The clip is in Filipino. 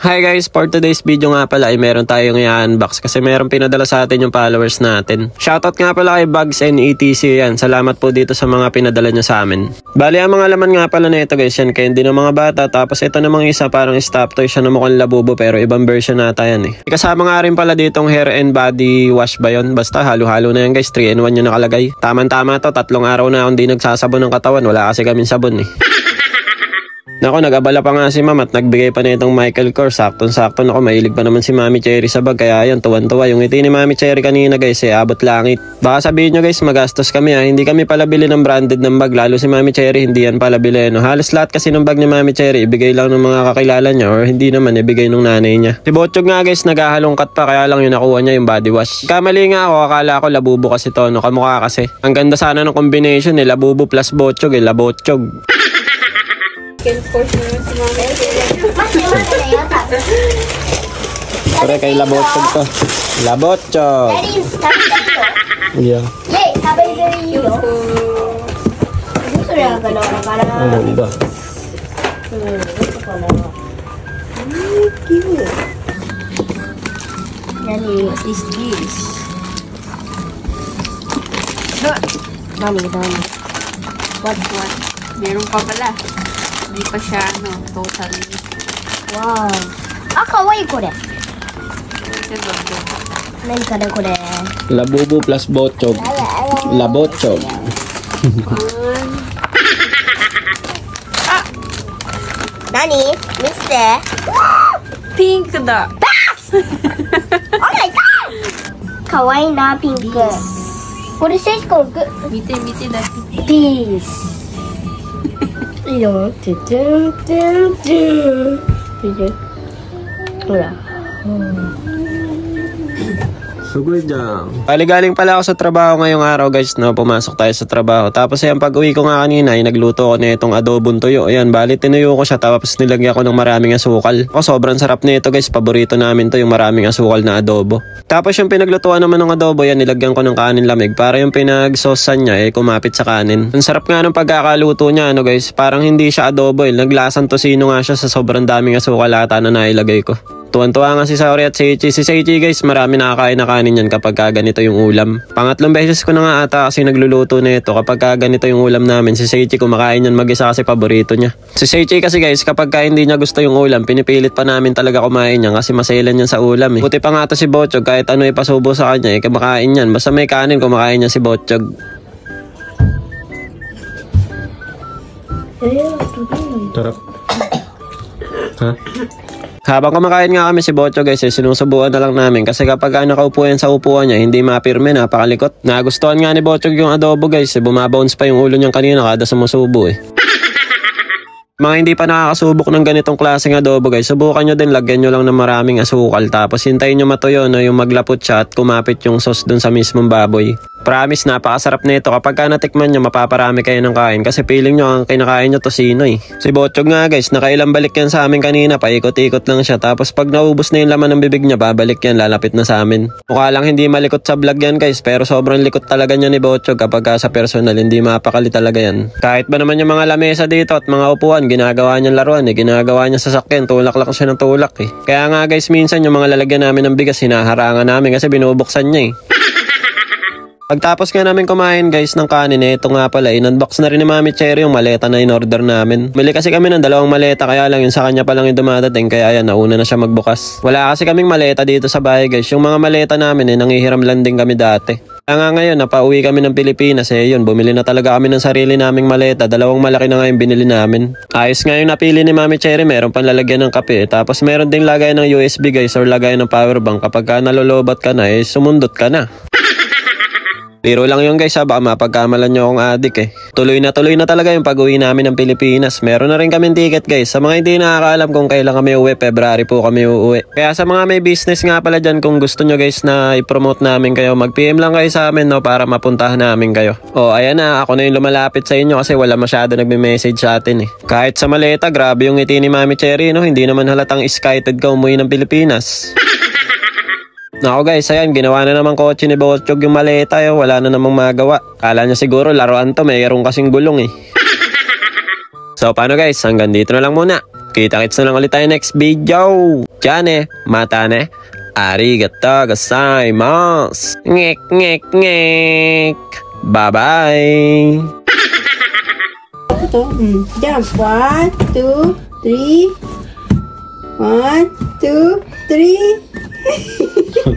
Hi guys, for today's video nga pala ay meron tayong i-unbox kasi meron pinadala sa atin yung followers natin. Shoutout nga pala kay Bugs and ETC yan. Salamat po dito sa mga pinadala nyo sa amin. Bali ang mga laman nga pala na ito guys, yan candy ng mga bata. Tapos ito namang isa parang stop toy siya na mukhang labubo pero ibang version nata yan eh. Kasama nga rin pala ditong hair and body wash ba yun? Basta halo-halo na yan guys, 3-in-1 yung nakalagay. Tama-tama to, 3 araw na akong di nagsasabon ng katawan. Wala kasi kaming sabon eh. Nako, nag-abala pa nga si ma'am at nagbigay pa na itong Michael Kors. Saktong-sakto, nako, mahilig pa naman si Mami Cherry sa bag. Kaya yan, tuwan-tuwa. Yung ngiti ni Mami Cherry kanina guys, abot langit. Baka sabihin nyo guys, magastos kami ha. Hindi kami pala bili ng branded ng bag. Lalo si Mami Cherry, hindi yan pala bili. No? Halos lahat kasi ng bag ni Mami Cherry, ibigay lang ng mga kakilala niya or hindi naman, ibigay ng nanay niya. Si Botchog nga guys, naghahalongkat pa. Kaya lang yung nakuha niya yung body wash. Kamali nga ako, akala ko labubo kasi to. No? Kamukha kasi. Ang ganda sana ng combination eh. Labubo plus Botchog eh. Labotchog. Pare kay Labotchog to. Labotchog. Yeah. Ano ba? What is this? Dami. What? Meron pa pala. Hindi pa siya, totally. Wow. Ah, kawaii kore. Nani ka na kore? Labubo plus Botchog. Labotchog. Nani? Miste? Pink da. Oh my god! Kawaii na pink. Kore says konku. Mite da. This. いいよ。ほら。Sugod dyan. Galing pala ako sa trabaho ngayong araw guys, no? Pumasok tayo sa trabaho. Tapos ayan, pag uwi ko nga kanina, ay nagluto ko na itong adobong tuyo. Ayan, bali tinuyo ko siya tapos nilagyan ko ng maraming asukal. O, sobrang sarap nito guys. Paborito namin to, yung maraming asukal na adobo. Tapos yung pinaglutuan naman ng adobo, yan, nilagyan ko ng kanin lamig para yung pinagsosan niya, kumapit sa kanin. Ang sarap nga ng pagkakaluto niya, ano guys. Parang hindi siya adobo, naglasang tosino nga siya sa sobrang daming asukal ata na nailagay ko. Tuwan-tuwa nga si Saori at Seichi. Si Seichi guys, marami nakakain na kanin yan kapag ganito yung ulam. Pangatlong beses ko na nga ata kasi nagluluto na ito kapag ganito yung ulam namin. Si Seichi kumakain yan mag-isa kasi paborito niya. Si Seichi kasi guys, kapag hindi niya gusto yung ulam, pinipilit pa namin talaga kumain yan kasi maselan yan sa ulam eh. Buti pa nga to si Botchog, kahit ano ipasubo sa kanya kumakain yan. Basta may kanin, kumakain yan si Botchog. Tarap. Ha? Habang kumakain nga kami si Botchog guys, sinusubuan na lang namin kasi kapag nakaupo yan sa upuan niya, hindi mapirme, napakalikot. Nagustuhan nga ni Botchog yung adobo guys, bumabounce pa yung ulo niyang kanina kada sumusubo eh. Mga hindi pa nakakasubok ng ganitong klaseng adobo guys, subukan nyo din, lagyan nyo lang ng maraming asukal tapos hintayin nyo matuyo, no, yung maglapot siya at kumapit yung sauce dun sa mismong baboy. Promise, napakasarap nito. Kapag natikman nyo, mapaparami kayo ng kain kasi feeling nyo ang kinakain nyo tosino eh. Si Botchog nga guys, nakailang balik yan sa amin kanina, paikot-ikot lang siya. Tapos pag naubos na yung laman ng bibig niya, babalik yan, lalapit na sa amin. Mukha lang hindi malikot sa vlog yan guys, pero sobrang likot talaga niya ni Botchog kapag sa personal, hindi mapakali talaga yan. Kahit ba naman yung mga lamesa dito at mga upuan, ginagawa niyang laruan eh, ginagawa niya sa sakyan, tulak lang siya ng tulak eh. Kaya nga guys, minsan yung mga lalagyan namin ng bigas, hinaharangan namin kasi binubuksan niya eh. Pagtapos nga namin kumain guys ng kanin, ito nga pala, in-unbox na rin ni Mami Cherry yung maleta na in-order namin. Mili kasi kami ng 2 maleta, kaya lang yung sa kanya pa lang yung dumadating, kaya yan, nauna na siya magbukas. Wala kasi kaming maleta dito sa bahay guys, yung mga maleta namin nangihiram lang din kami dati. Kaya nga ngayon, napauwi kami ng Pilipinas yun, bumili na talaga kami ng sarili naming maleta, 2 malaki na nga yung binili namin. Ayos nga yung napili ni Mami Cherry, meron pang lalagyan ng kape, tapos meron ding lagay ng USB guys or lagay ng power bank kapag nalolobat ka na sumundot ka na. Biro lang yun guys baka mapagkamalan nyo akong adik eh. Tuloy na talaga yung pag-uwi namin ng Pilipinas. Meron na rin kaming ticket guys. Sa mga hindi nakakaalam kung kailan kami uwi, February po kami uuwi. Kaya sa mga may business nga pala dyan, kung gusto nyo guys na i-promote namin kayo, mag-PM lang kayo sa amin para mapuntahan namin kayo. O ayan na, ako na yung lumalapit sa inyo kasi wala masyado nagme-message sa atin eh. Kahit sa maleta, grabe yung ngiti ni Mami Cherry, no? Hindi naman halatang excited ka umuwi ng Pilipinas. Nako guys, ayan, ginawa na naman kotse ni Botchog yung maleta, wala na namang magawa. Kala niya siguro laruan to, mayroong kasing gulong eh. So paano guys, hanggang dito na lang muna. Kita-kits na lang ulit tayo next video. Diyan mata ne. Arigato gozaimasu. Ngek, ngek, ngek. Bye-bye. Ito. Jump. 1, 2, 3. 1, 2, 3.